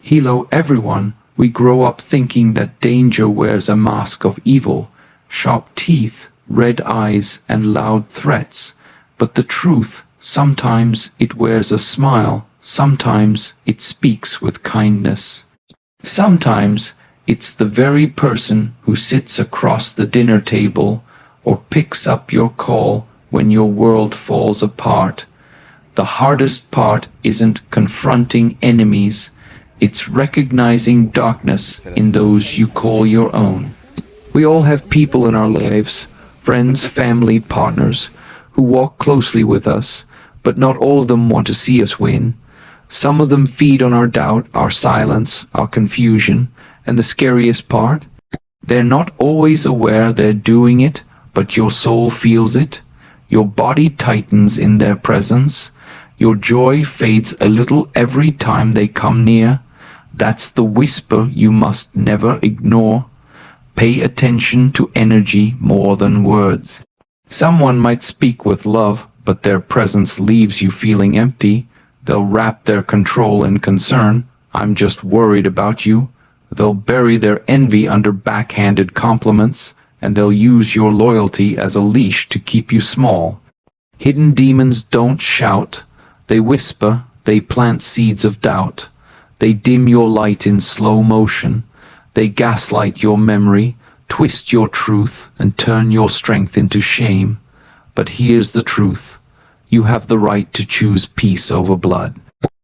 Hello everyone, we grow up thinking that danger wears a mask of evil, sharp teeth, red eyes, and loud threats. But the truth, sometimes it wears a smile, sometimes it speaks with kindness. Sometimes it's the very person who sits across the dinner table or picks up your call when your world falls apart. The hardest part isn't confronting enemies, it's recognizing darkness in those you call your own. We all have people in our lives, friends, family, partners, who walk closely with us, but not all of them want to see us win. Some of them feed on our doubt, our silence, our confusion, and the scariest part, they're not always aware they're doing it, but your soul feels it. Your body tightens in their presence. Your joy fades a little every time they come near. That's the whisper you must never ignore. Pay attention to energy more than words. Someone might speak with love, but their presence leaves you feeling empty. They'll wrap their control in concern. I'm just worried about you. They'll bury their envy under backhanded compliments, and they'll use your loyalty as a leash to keep you small. Hidden demons don't shout. They whisper, they plant seeds of doubt. They dim your light in slow motion. They gaslight your memory, twist your truth, and turn your strength into shame. But here's the truth. You have the right to choose peace over blood.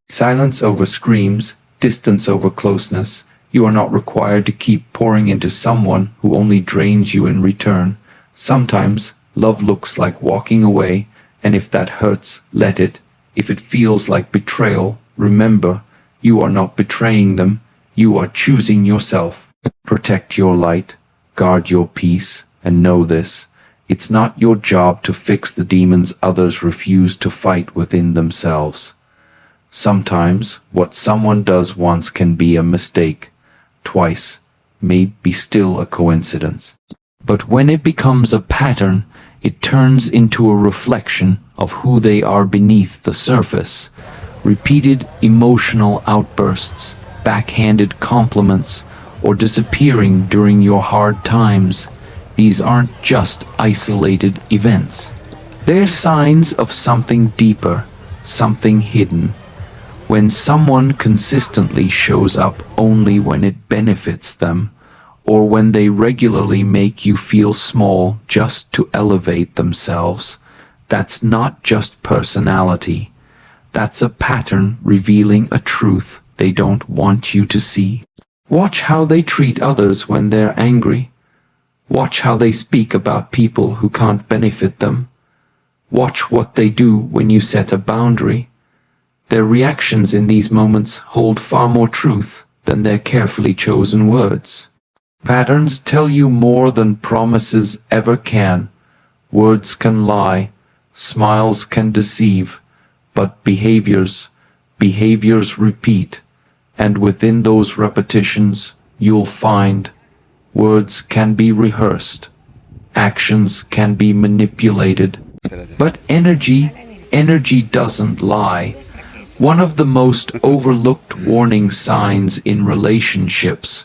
Silence over screams, distance over closeness. You are not required to keep pouring into someone who only drains you in return. Sometimes love looks like walking away, and if that hurts, let it. If it feels like betrayal, remember, you are not betraying them. You are choosing yourself. Protect your light, guard your peace, and know this. It's not your job to fix the demons others refuse to fight within themselves. Sometimes what someone does once can be a mistake. Twice may be still a coincidence. But when it becomes a pattern, it turns into a reflection of who they are beneath the surface. Repeated emotional outbursts, backhanded compliments, or disappearing during your hard times. These aren't just isolated events. They're signs of something deeper, something hidden. When someone consistently shows up only when it benefits them, or when they regularly make you feel small just to elevate themselves, that's not just personality. That's a pattern revealing a truth they don't want you to see. Watch how they treat others when they're angry. Watch how they speak about people who can't benefit them. Watch what they do when you set a boundary. Their reactions in these moments hold far more truth than their carefully chosen words. Patterns tell you more than promises ever can. Words can lie, smiles can deceive, but behaviors repeat. And within those repetitions, you'll find words can be rehearsed, actions can be manipulated, but energy doesn't lie. One of the most overlooked warning signs in relationships,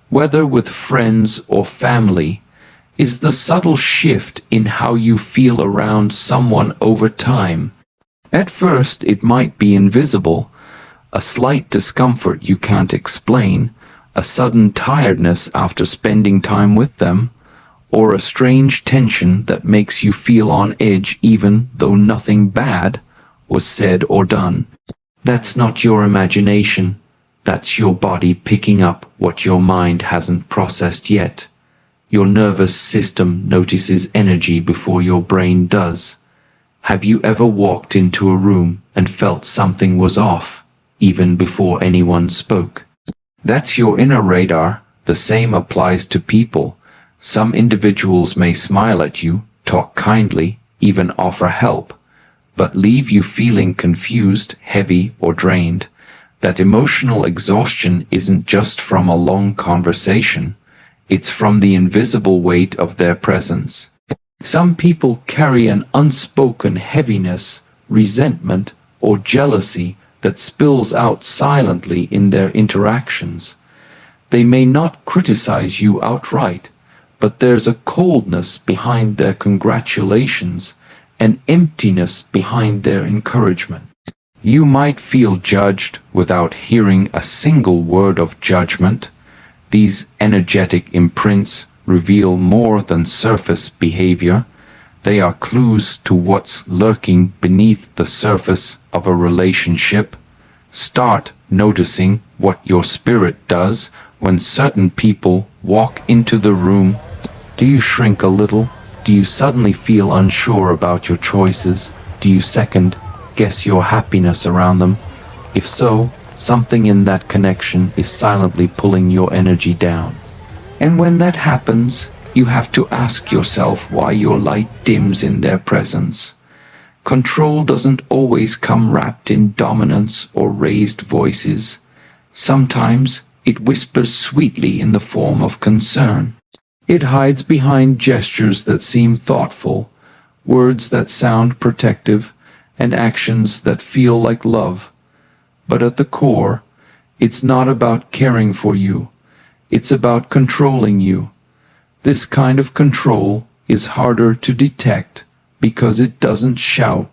whether with friends or family, is the subtle shift in how you feel around someone over time. At first, it might be invisible, a slight discomfort you can't explain, a sudden tiredness after spending time with them, or a strange tension that makes you feel on edge even though nothing bad was said or done. That's not your imagination. That's your body picking up what your mind hasn't processed yet. Your nervous system notices energy before your brain does. Have you ever walked into a room and felt something was off, even before anyone spoke? That's your inner radar. The same applies to people. Some individuals may smile at you, talk kindly, even offer help, but leave you feeling confused, heavy, or drained. That emotional exhaustion isn't just from a long conversation. It's from the invisible weight of their presence. Some people carry an unspoken heaviness, resentment, or jealousy that spills out silently in their interactions. They may not criticize you outright, but there's a coldness behind their congratulations, an emptiness behind their encouragement. You might feel judged without hearing a single word of judgment. These energetic imprints reveal more than surface behavior. They are clues to what's lurking beneath the surface of a relationship. Start noticing what your spirit does when certain people walk into the room. Do you shrink a little? Do you suddenly feel unsure about your choices? Do you second guess your happiness around them? If so, something in that connection is silently pulling your energy down. And when that happens, you have to ask yourself why your light dims in their presence. Control doesn't always come wrapped in dominance or raised voices. Sometimes it whispers sweetly in the form of concern. It hides behind gestures that seem thoughtful, words that sound protective, and actions that feel like love. But at the core, it's not about caring for you. It's about controlling you. This kind of control is harder to detect because it doesn't shout.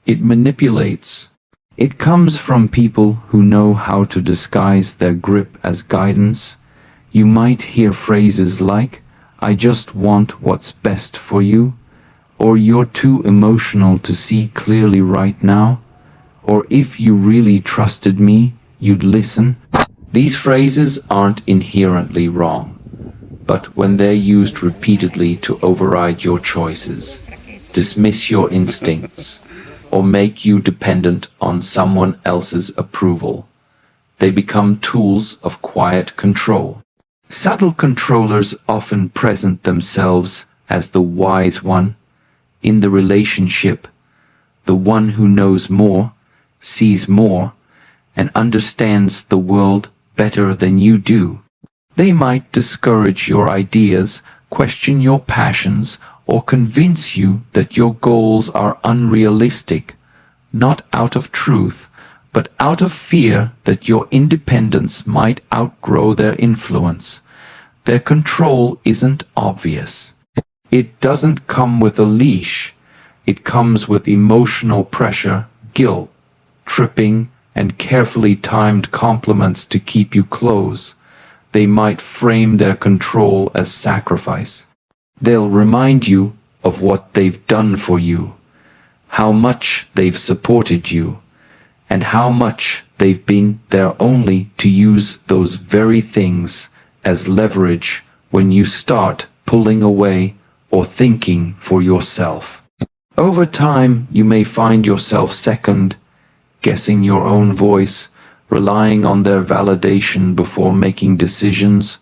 It manipulates. It comes from people who know how to disguise their grip as guidance. You might hear phrases like, "I just want what's best for you," or "You're too emotional to see clearly right now," or "If you really trusted me, you'd listen." These phrases aren't inherently wrong, but when they're used repeatedly to override your choices, dismiss your instincts, or make you dependent on someone else's approval, they become tools of quiet control. Subtle controllers often present themselves as the wise one in the relationship, the one who knows more, sees more, and understands the world better than you do. They might discourage your ideas, question your passions, or convince you that your goals are unrealistic, not out of truth, but out of fear that your independence might outgrow their influence. Their control isn't obvious. It doesn't come with a leash. It comes with emotional pressure, guilt, tripping, and carefully timed compliments to keep you close. They might frame their control as sacrifice. They'll remind you of what they've done for you, how much they've supported you, and how much they've been there only to use those very things as leverage when you start pulling away or thinking for yourself. Over time, you may find yourself second guessing your own voice, relying on their validation before making decisions,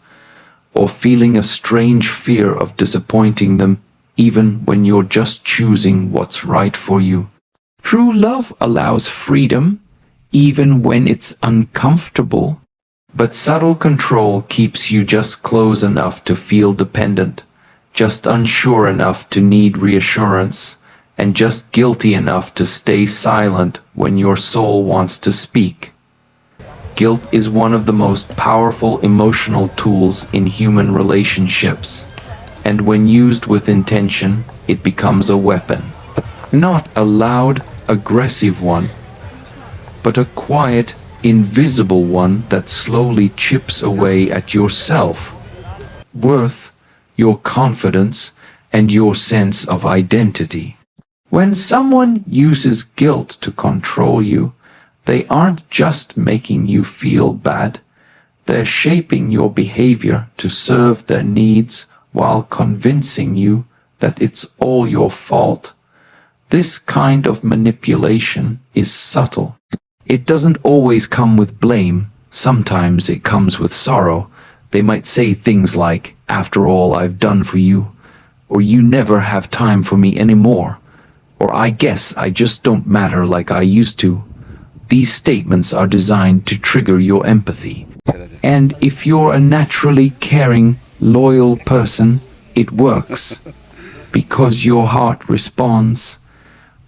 or feeling a strange fear of disappointing them even when you're just choosing what's right for you. True love allows freedom, even when it's uncomfortable. But subtle control keeps you just close enough to feel dependent, just unsure enough to need reassurance, and just guilty enough to stay silent when your soul wants to speak. Guilt is one of the most powerful emotional tools in human relationships, and when used with intention, it becomes a weapon. Not a loud, aggressive one, but a quiet, invisible one that slowly chips away at your self-worth, your confidence, and your sense of identity. When someone uses guilt to control you, they aren't just making you feel bad, they're shaping your behavior to serve their needs while convincing you that it's all your fault. This kind of manipulation is subtle. It doesn't always come with blame. Sometimes it comes with sorrow. They might say things like, "After all I've done for you," or "You never have time for me anymore," or "I guess I just don't matter like I used to." These statements are designed to trigger your empathy. And if you're a naturally caring, loyal person, it works, because your heart responds.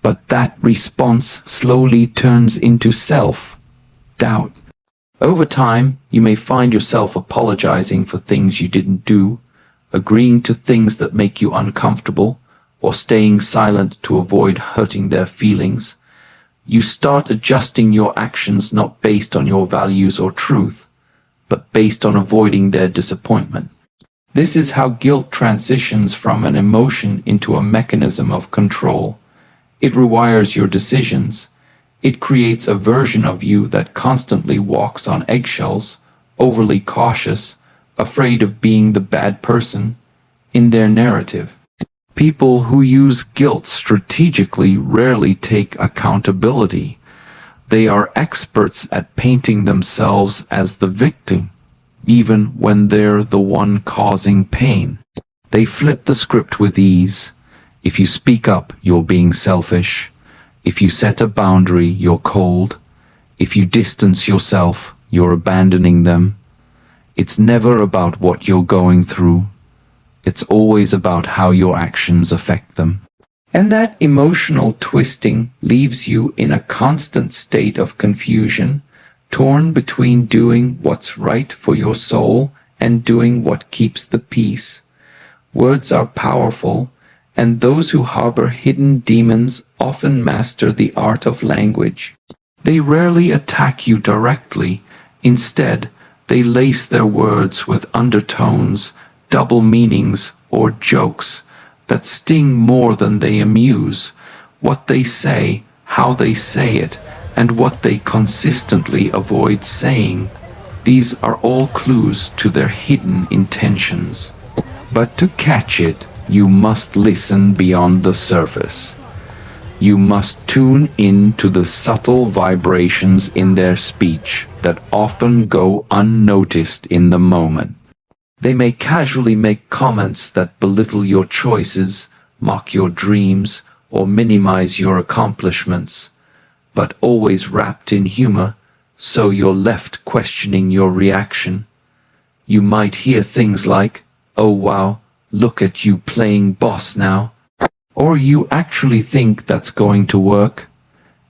But that response slowly turns into self-doubt. Over time, you may find yourself apologizing for things you didn't do, agreeing to things that make you uncomfortable, or staying silent to avoid hurting their feelings. You start adjusting your actions not based on your values or truth, but based on avoiding their disappointment. This is how guilt transitions from an emotion into a mechanism of control. It rewires your decisions. It creates a version of you that constantly walks on eggshells, overly cautious, afraid of being the bad person in their narrative. People who use guilt strategically rarely take accountability. They are experts at painting themselves as the victim, even when they're the one causing pain. They flip the script with ease. If you speak up, you're being selfish. If you set a boundary, you're cold. If you distance yourself, you're abandoning them. It's never about what you're going through. It's always about how your actions affect them. And that emotional twisting leaves you in a constant state of confusion, torn between doing what's right for your soul and doing what keeps the peace. Words are powerful, and those who harbor hidden demons often master the art of language. They rarely attack you directly. Instead, they lace their words with undertones, double meanings, or jokes that sting more than they amuse. What they say, how they say it, and what they consistently avoid saying. These are all clues to their hidden intentions. But to catch it, you must listen beyond the surface. You must tune in to the subtle vibrations in their speech that often go unnoticed in the moment. They may casually make comments that belittle your choices, mock your dreams, or minimize your accomplishments, but always wrapped in humor, so you're left questioning your reaction. You might hear things like, "Oh wow, look at you playing boss now," or "You actually think that's going to work?"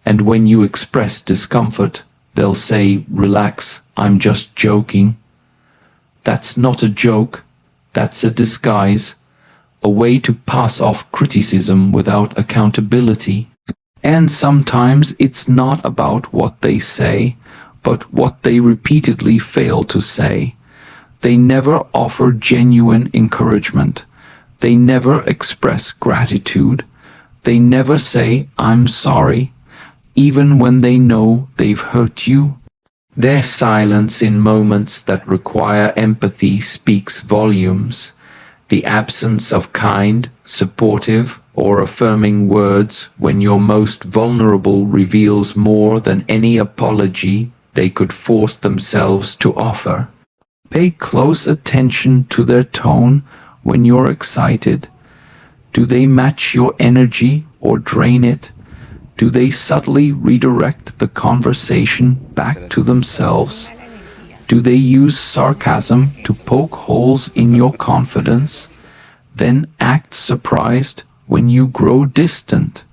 And when you express discomfort, they'll say, "Relax, I'm just joking." That's not a joke, that's a disguise, a way to pass off criticism without accountability. And sometimes it's not about what they say, but what they repeatedly fail to say. They never offer genuine encouragement. They never express gratitude. They never say, "I'm sorry," even when they know they've hurt you. Their silence in moments that require empathy speaks volumes. The absence of kind, supportive, or affirming words when you're most vulnerable reveals more than any apology they could force themselves to offer. Pay close attention to their tone when you're excited. Do they match your energy or drain it? Do they subtly redirect the conversation back to themselves? Do they use sarcasm to poke holes in your confidence, then act surprised when you grow distant?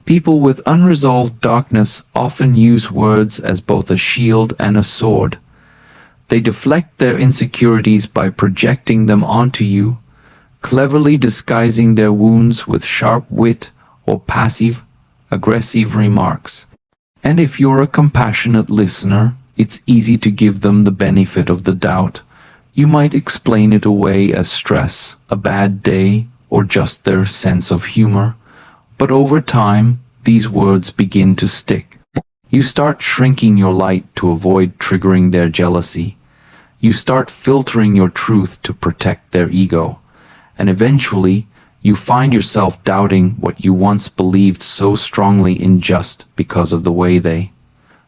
People with unresolved darkness often use words as both a shield and a sword. They deflect their insecurities by projecting them onto you, cleverly disguising their wounds with sharp wit or passive-aggressive remarks. And if you're a compassionate listener, it's easy to give them the benefit of the doubt. You might explain it away as stress, a bad day, or just their sense of humor. But over time, these words begin to stick. You start shrinking your light to avoid triggering their jealousy. You start filtering your truth to protect their ego. And eventually, you find yourself doubting what you once believed so strongly in just because of the way they.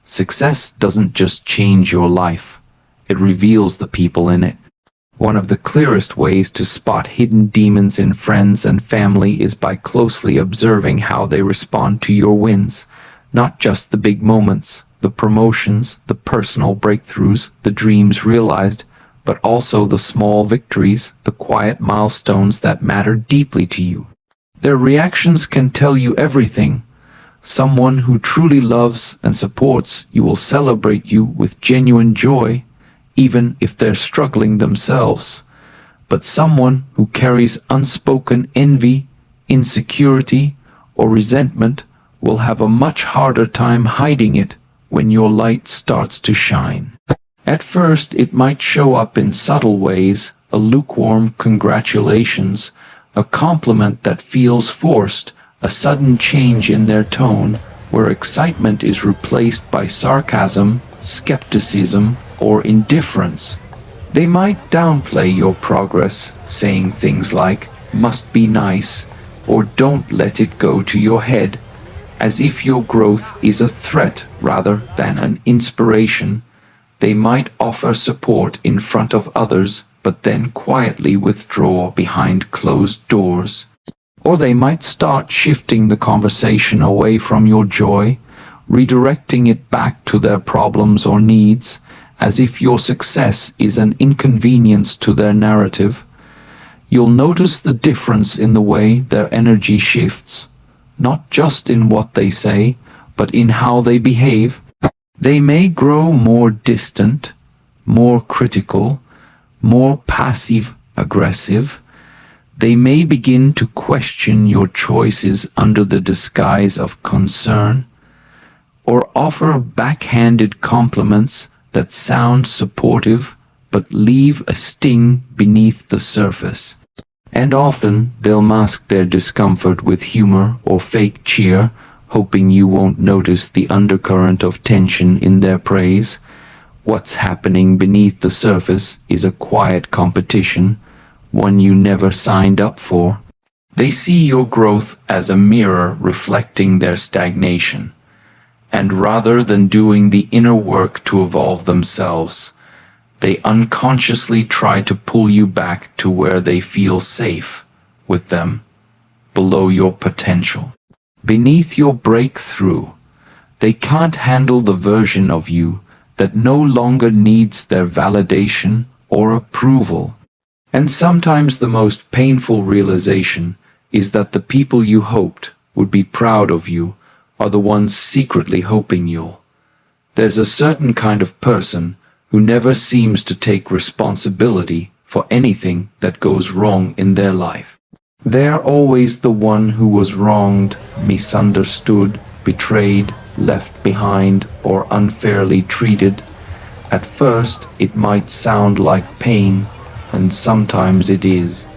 Success doesn't just change your life, it reveals the people in it. One of the clearest ways to spot hidden demons in friends and family is by closely observing how they respond to your wins, not just the big moments, the promotions, the personal breakthroughs, the dreams realized, but also the small victories, the quiet milestones that matter deeply to you. Their reactions can tell you everything. Someone who truly loves and supports you will celebrate you with genuine joy, even if they're struggling themselves. But someone who carries unspoken envy, insecurity, or resentment will have a much harder time hiding it when your light starts to shine. At first, it might show up in subtle ways: a lukewarm congratulations, a compliment that feels forced, a sudden change in their tone where excitement is replaced by sarcasm, skepticism, or indifference. They might downplay your progress, saying things like, "must be nice," or "don't let it go to your head," as if your growth is a threat rather than an inspiration. They might offer support in front of others, but then quietly withdraw behind closed doors. Or they might start shifting the conversation away from your joy, redirecting it back to their problems or needs, as if your success is an inconvenience to their narrative. You'll notice the difference in the way their energy shifts, not just in what they say, but in how they behave. They may grow more distant, more critical, more passive-aggressive. They may begin to question your choices under the disguise of concern, or offer backhanded compliments that sound supportive but leave a sting beneath the surface. And often they'll mask their discomfort with humor or fake cheer, hoping you won't notice the undercurrent of tension in their praise. What's happening beneath the surface is a quiet competition, one you never signed up for. They see your growth as a mirror reflecting their stagnation, and rather than doing the inner work to evolve themselves, they unconsciously try to pull you back to where they feel safe with them, below your potential. Beneath your breakthrough, they can't handle the version of you that no longer needs their validation or approval. And sometimes the most painful realization is that the people you hoped would be proud of you are the ones secretly hoping you'll. There's a certain kind of person who never seems to take responsibility for anything that goes wrong in their life. They're always the one who was wronged, misunderstood, betrayed, left behind, or unfairly treated. At first, it might sound like pain, and sometimes it is.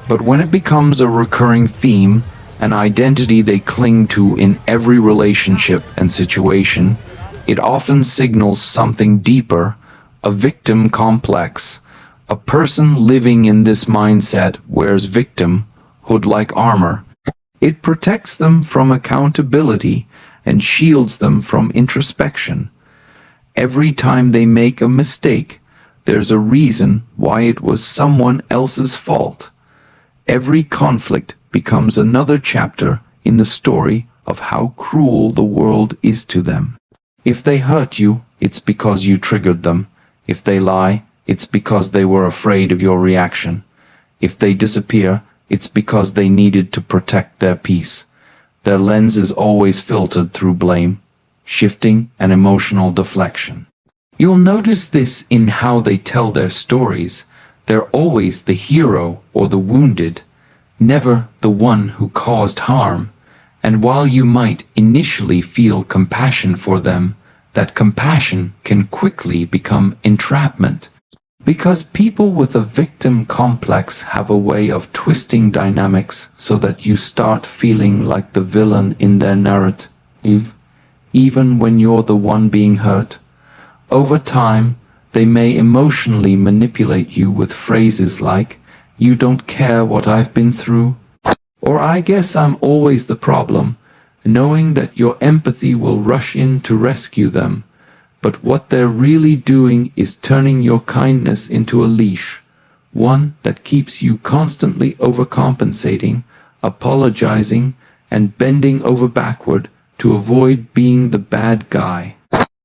But when it becomes a recurring theme, an identity they cling to in every relationship and situation, it often signals something deeper: a victim complex. A person living in this mindset wears victimhood like armor. It protects them from accountability and shields them from introspection. Every time they make a mistake, there's a reason why it was someone else's fault. Every conflict becomes another chapter in the story of how cruel the world is to them. If they hurt you, it's because you triggered them. If they lie, it's because they were afraid of your reaction. If they disappear, it's because they needed to protect their peace. Their lens is always filtered through blame, shifting, and emotional deflection. You'll notice this in how they tell their stories. They're always the hero or the wounded, never the one who caused harm. And while you might initially feel compassion for them, that compassion can quickly become entrapment. Because people with a victim complex have a way of twisting dynamics so that you start feeling like the villain in their narrative, even when you're the one being hurt. Over time, they may emotionally manipulate you with phrases like, "You don't care what I've been through," or "I guess I'm always the problem," knowing that your empathy will rush in to rescue them. But what they're really doing is turning your kindness into a leash, one that keeps you constantly overcompensating, apologizing, and bending over backward to avoid being the bad guy.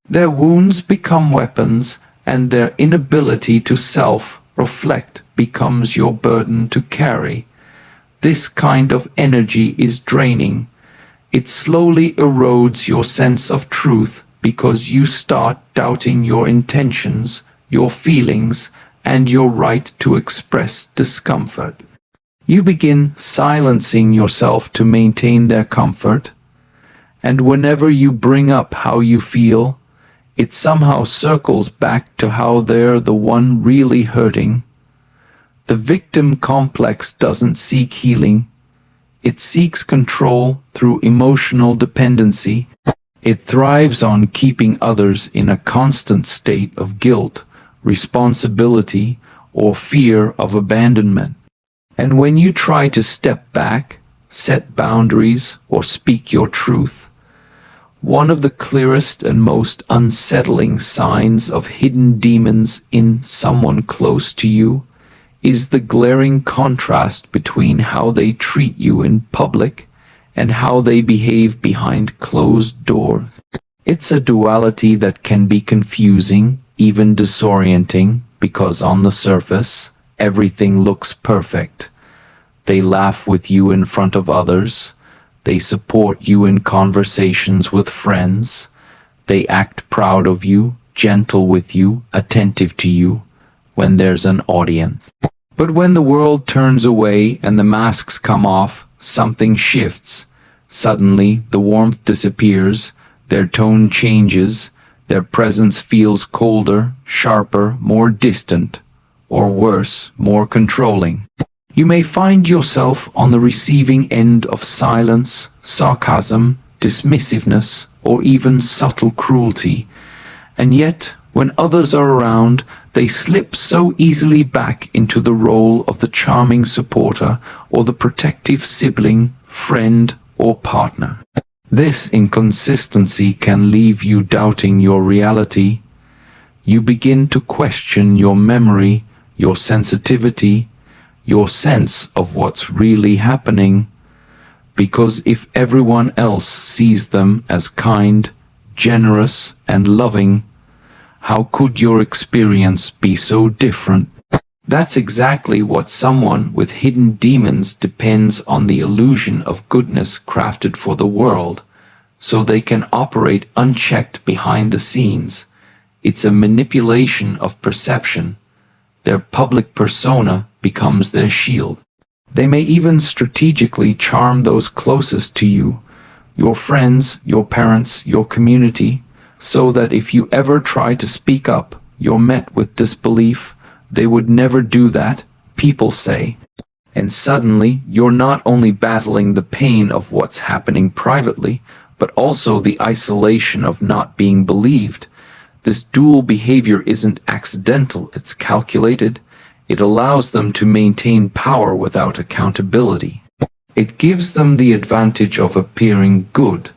Their wounds become weapons, and their inability to self-reflect becomes your burden to carry. This kind of energy is draining. It slowly erodes your sense of truth because you start doubting your intentions, your feelings, and your right to express discomfort. You begin silencing yourself to maintain their comfort, and whenever you bring up how you feel, it somehow circles back to how they're the one really hurting. The victim complex doesn't seek healing. It seeks control through emotional dependency. It thrives on keeping others in a constant state of guilt, responsibility, or fear of abandonment. And when you try to step back, set boundaries, or speak your truth, one of the clearest and most unsettling signs of hidden demons in someone close to you is the glaring contrast between how they treat you in public and how they behave behind closed doors. It's a duality that can be confusing, even disorienting, because on the surface, everything looks perfect. They laugh with you in front of others. They support you in conversations with friends. They act proud of you, gentle with you, attentive to you when there's an audience. But when the world turns away and the masks come off, something shifts. Suddenly, the warmth disappears, their tone changes, their presence feels colder, sharper, more distant, or worse, more controlling. You may find yourself on the receiving end of silence, sarcasm, dismissiveness, or even subtle cruelty, and yet, when others are around, they slip so easily back into the role of the charming supporter or the protective sibling, friend, or partner. This inconsistency can leave you doubting your reality. You begin to question your memory, your sensitivity, your sense of what's really happening, because if everyone else sees them as kind, generous, and loving, how could your experience be so different? That's exactly what someone with hidden demons depends on, the illusion of goodness crafted for the world, so they can operate unchecked behind the scenes. It's a manipulation of perception. Their public persona becomes their shield. They may even strategically charm those closest to you, your friends, your parents, your community, so that if you ever try to speak up, you're met with disbelief. They would never do that, people say. And suddenly, you're not only battling the pain of what's happening privately, but also the isolation of not being believed. This dual behavior isn't accidental, it's calculated. It allows them to maintain power without accountability. It gives them the advantage of appearing good,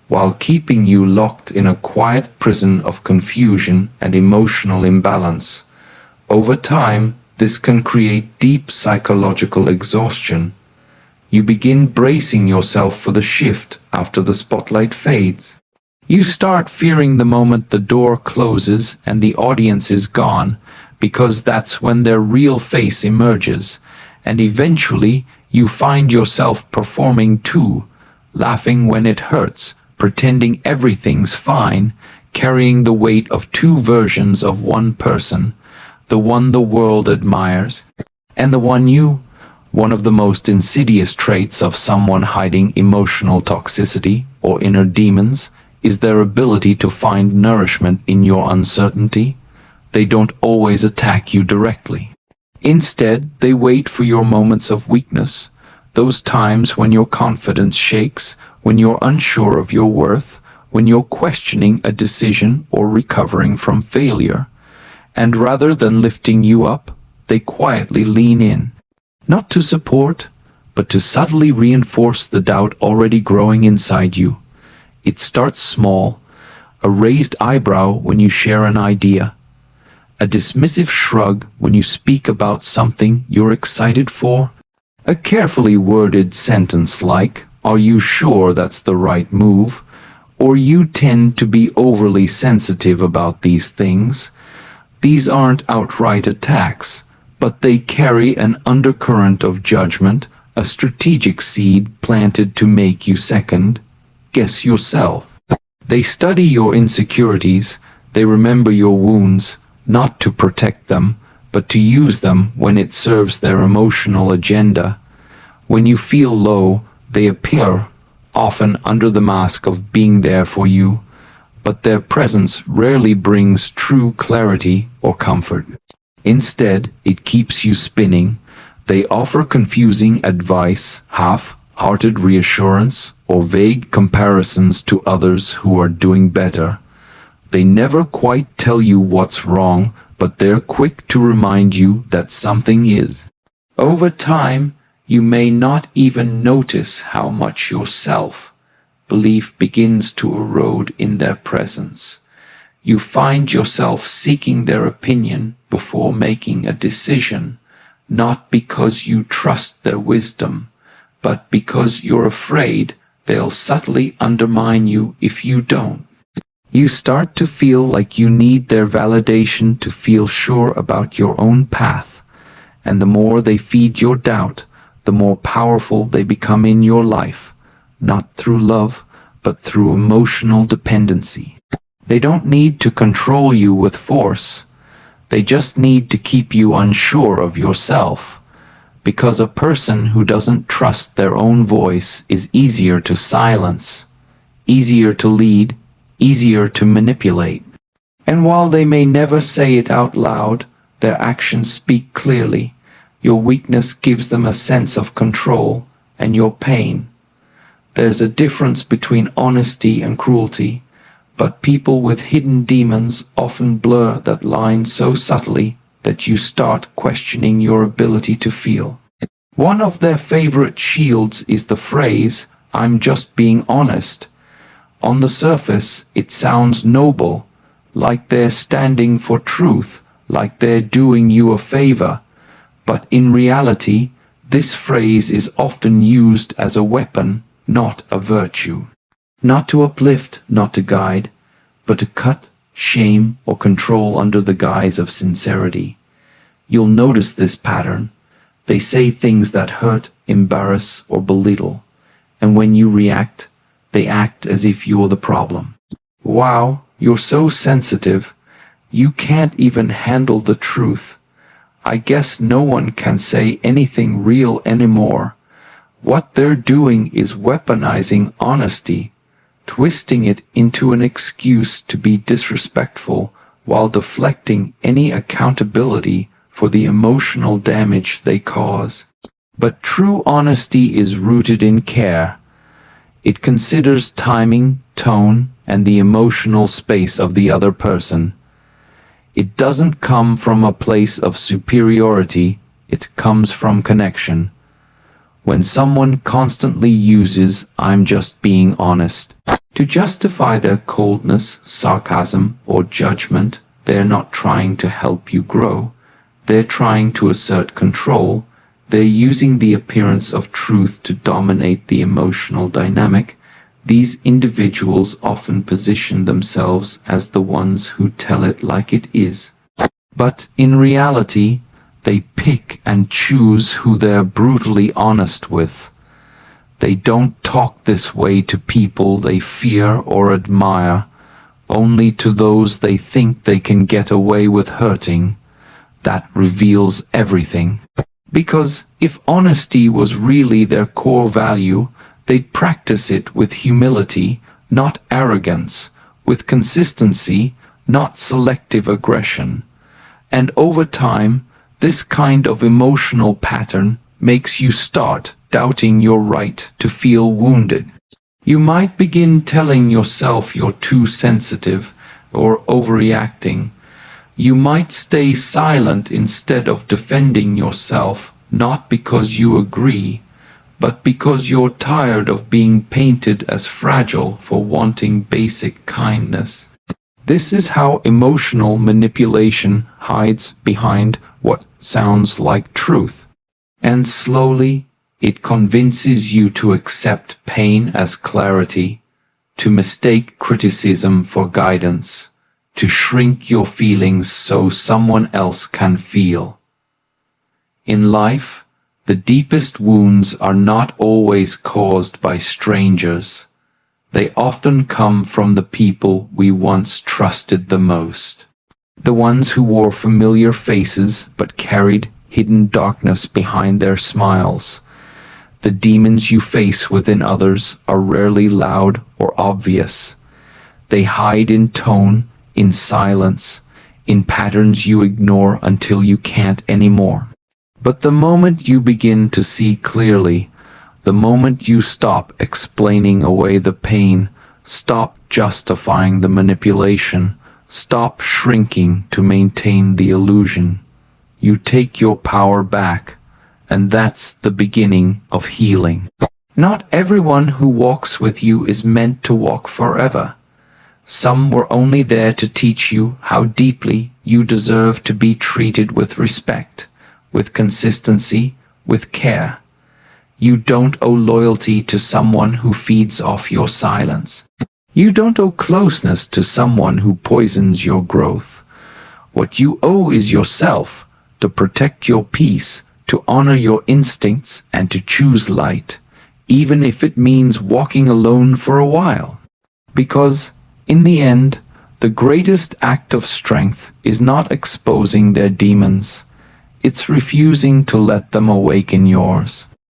while keeping you locked in a quiet prison of confusion and emotional imbalance. Over time, this can create deep psychological exhaustion. You begin bracing yourself for the shift after the spotlight fades. You start fearing the moment the door closes and the audience is gone, because that's when their real face emerges, and eventually you find yourself performing too, laughing when it hurts, pretending everything's fine, carrying the weight of two versions of one person, the one the world admires, and the one you. One of the most insidious traits of someone hiding emotional toxicity or inner demons is their ability to find nourishment in your uncertainty. They don't always attack you directly. Instead, they wait for your moments of weakness, those times when your confidence shakes, when you're unsure of your worth, when you're questioning a decision or recovering from failure. And rather than lifting you up, they quietly lean in, not to support, but to subtly reinforce the doubt already growing inside you. It starts small, a raised eyebrow when you share an idea, a dismissive shrug when you speak about something you're excited for, a carefully worded sentence like, "Are you sure that's the right move?" Or you tend to be overly sensitive about these things. These aren't outright attacks, but they carry an undercurrent of judgment, a strategic seed planted to make you second, outguess yourself. They study your insecurities, they remember your wounds, not to protect them, but to use them when it serves their emotional agenda. When you feel low, they appear, often under the mask of being there for you, but their presence rarely brings true clarity or comfort. Instead, it keeps you spinning. They offer confusing advice, half-hearted reassurance, or vague comparisons to others who are doing better. They never quite tell you what's wrong, but they're quick to remind you that something is. Over time, you may not even notice how much your self-belief begins to erode in their presence. You find yourself seeking their opinion before making a decision, not because you trust their wisdom, but because you're afraid they'll subtly undermine you if you don't. You start to feel like you need their validation to feel sure about your own path, and the more they feed your doubt, the more powerful they become in your life, not through love, but through emotional dependency. They don't need to control you with force. They just need to keep you unsure of yourself, because a person who doesn't trust their own voice is easier to silence, easier to lead, easier to manipulate. And while they may never say it out loud, their actions speak clearly. Your weakness gives them a sense of control, and your pain. There's a difference between honesty and cruelty, but people with hidden demons often blur that line so subtly that you start questioning your ability to feel. One of their favorite shields is the phrase, "I'm just being honest." On the surface, it sounds noble, like they're standing for truth, like they're doing you a favor. But in reality, this phrase is often used as a weapon, not a virtue. Not to uplift, not to guide, but to cut, shame, or control under the guise of sincerity. You'll notice this pattern. They say things that hurt, embarrass, or belittle, and when you react, they act as if you're the problem. Wow, you're so sensitive. You can't even handle the truth. I guess no one can say anything real anymore. What they're doing is weaponizing honesty, twisting it into an excuse to be disrespectful while deflecting any accountability for the emotional damage they cause. But true honesty is rooted in care. It considers timing, tone, and the emotional space of the other person. It doesn't come from a place of superiority, it comes from connection. When someone constantly uses "I'm just being honest" to justify their coldness, sarcasm, or judgment, they're not trying to help you grow. They're trying to assert control. They're using the appearance of truth to dominate the emotional dynamic. These individuals often position themselves as the ones who tell it like it is. But in reality, they pick and choose who they're brutally honest with. They don't talk this way to people they fear or admire, only to those they think they can get away with hurting. That reveals everything. Because if honesty was really their core value, they'd practice it with humility, not arrogance, with consistency, not selective aggression. And over time, this kind of emotional pattern makes you start doubting your right to feel wounded. You might begin telling yourself you're too sensitive or overreacting. You might stay silent instead of defending yourself, not because you agree, but because you're tired of being painted as fragile for wanting basic kindness. This is how emotional manipulation hides behind what sounds like truth. And slowly, it convinces you to accept pain as clarity, to mistake criticism for guidance, to shrink your feelings so someone else can feel. In life, the deepest wounds are not always caused by strangers. they often come from the people we once trusted the most. The ones who wore familiar faces but carried hidden darkness behind their smiles. The demons you face within others are rarely loud or obvious. They hide in tone, in silence, in patterns you ignore until you can't anymore. But the moment you begin to see clearly, the moment you stop explaining away the pain, stop justifying the manipulation, stop shrinking to maintain the illusion, you take your power back, and that's the beginning of healing. Not everyone who walks with you is meant to walk forever. Some were only there to teach you how deeply you deserve to be treated with respect, with consistency, with care. You don't owe loyalty to someone who feeds off your silence. You don't owe closeness to someone who poisons your growth. What you owe is yourself, to protect your peace, to honor your instincts, and to choose light, even if it means walking alone for a while. Because, in the end, the greatest act of strength is not exposing their demons. It's refusing to let them awaken yours.